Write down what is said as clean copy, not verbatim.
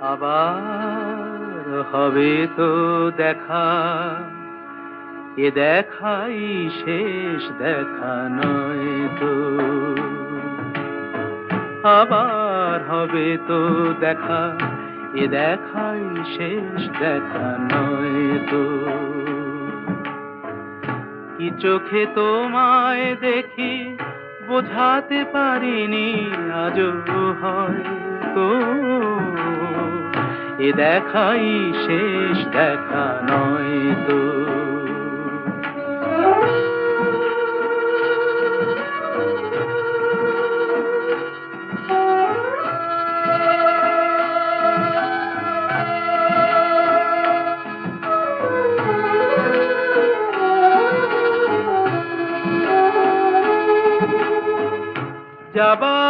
আবার হবে তো দেখা, এ দেখাই শেষ দেখা নয় তো। আবার হবে তো দেখা, এ দেখাই শেষ দেখা নয় তো। কি চোখে তোমায় দেখি বোঝাতে পারিনি আজও হয়তো, এ দেখাই শেষ দেখা নয় তো। যাবার